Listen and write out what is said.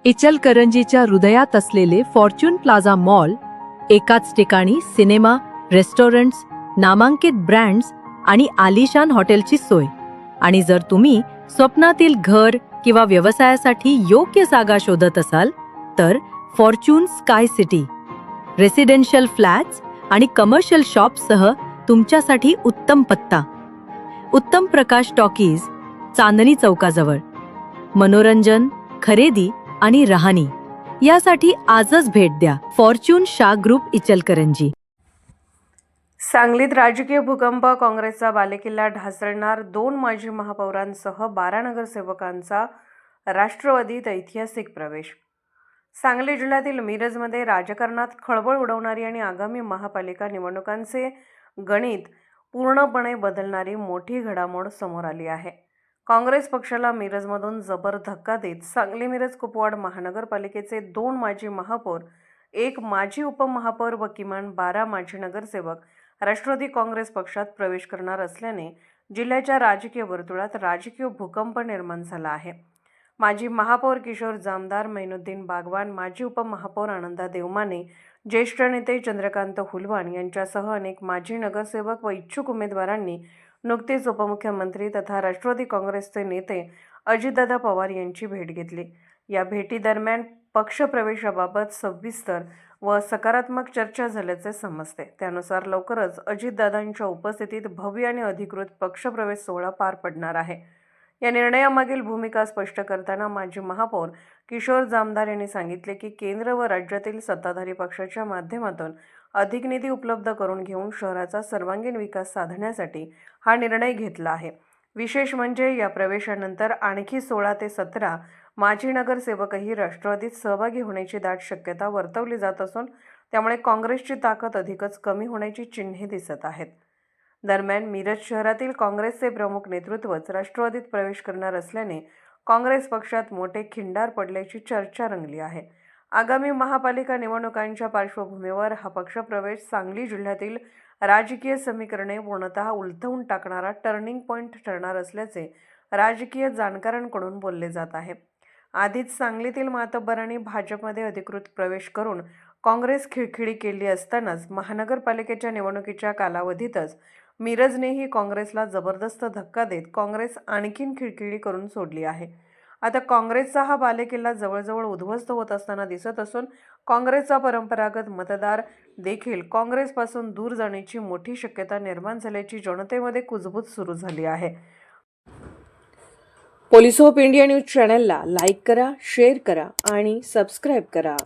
इचलकरंजीच्या हृदयात असलेले Fortune plaza mall, एकाच ठिकाणी सिनेमा, रेस्टॉरंट्स, नामांकित ब्रँड्स आणि आलिशान हॉटेलची सोय. आणि जर तुम्ही स्वप्नातील घर किंवा व्यवसायासाठी योग्य जागा शोधत असाल तर Fortune sky city residential flats आणि कमर्शियल शॉप्ससह तुमच्यासाठी उत्तम पत्ता. उत्तम प्रकाश टॉकीज, चांदणी चौकाजवळ. मनोरंजन, खरेदी आणि राहणी यासाठी आजच भेट द्या. Fortune Shah group, Ichalkaranji. सांगलीत राजकीय भूकंप, काँग्रेसचा बालेकिल्ला ढासळणार. 2 माजी महापौरांसह 12 नगरसेवकांचा राष्ट्रवादीत ऐतिहासिक प्रवेश. सांगली जिल्ह्यातील मिरजमध्ये राजकारणात खळबळ उडवणारी आणि आगामी महापालिका निवडणुकांचे गणित पूर्णपणे बदलणारी मोठी घडामोड समोर आली आहे. काँग्रेस पक्षाला मिरजमधून जबर धक्का देत सांगली मिरज कुपवाड महानगरपालिकेचे 2 माजी महापौर, 1 माजी उपमहापौर व किमान 12 माजी नगरसेवक राष्ट्रवादी काँग्रेस पक्षात प्रवेश करणार असल्याने जिल्ह्याच्या राजकीय वर्तुळात राजकीय भूकंप निर्माण झाला आहे. माजी महापौर किशोर जामदार, मैनुद्दीन बागवान, माजी उपमहापौर आनंदा देवमाने, ज्येष्ठ नेते चंद्रकांत हुलवाण यांच्यासह अनेक माजी नगरसेवक व इच्छुक उमेदवारांनी नुकतेच उपमुख्यमंत्री तथा राष्ट्रवादी काँग्रेसचे नेते अजितदादा पवार यांची भेट घेतली. या भेटीदरम्यान पक्षप्रवेशाबाबत सविस्तर व सकारात्मक चर्चा झाल्याचे समजते. त्यानुसार लवकरच अजितदादांच्या उपस्थितीत भव्य आणि अधिकृत पक्षप्रवेश सोहळा पार पडणार आहे. या निर्णयामागील भूमिका स्पष्ट करताना माजी महापौर किशोर जामदार यांनी सांगितले की केंद्र व राज्यातील सत्ताधारी पक्षाच्या माध्यमातून अधिक निधी उपलब्ध करून घेऊन शहराचा सर्वांगीण विकास साधण्यासाठी हा निर्णय घेतला आहे. विशेष म्हणजे या प्रवेशानंतर आणखी 16 ते 17 माजी नगरसेवकही राष्ट्रवादीत सहभागी होण्याची दाट शक्यता वर्तवली जात असून त्यामुळे काँग्रेसची ताकद अधिकच कमी होण्याची चिन्हे दिसत आहेत. दरम्यान मिरज शहरातील काँग्रेसचे प्रमुख नेतृत्वच राष्ट्रवादीत प्रवेश करणार असल्याने काँग्रेस पक्षात मोठे खिंडार पडल्याची चर्चा रंगली आहे. आगामी महापालिका निवडणुकांच्या पार्श्वभूमीवर हा पक्षप्रवेश सांगली जिल्ह्यातील राजकीय समीकरणे पूर्णतः उलथवून टाकणारा टर्निंग पॉईंट ठरणार असल्याचे राजकीय जाणकारांकडून बोलले जात आहे. आधीच सांगलीतील मातब्बरांनी भाजपमध्ये अधिकृत प्रवेश करून काँग्रेस खिळखिळी केली असतानाच महानगरपालिकेच्या निवडणुकीच्या कालावधीतच मिरजनेही काँग्रेसला जबरदस्त धक्का देत काँग्रेस आणखीन खिळखिळी करून सोडली आहे. आता काँग्रेसचा हा बालेकिल्ला जवळजवळ उद्ध्वस्त होत असताना दिसत असून काँग्रेसचा परंपरागत मतदार देखील काँग्रेसपासून दूर जाण्याची मोठी शक्यता निर्माण झाल्याची जनतेमध्ये कुजबूज सुरू झाली आहे. पोलीस ऑफ इंडिया न्यूज चॅनलला लाईक करा, शेअर करा आणि सबस्क्राईब करा.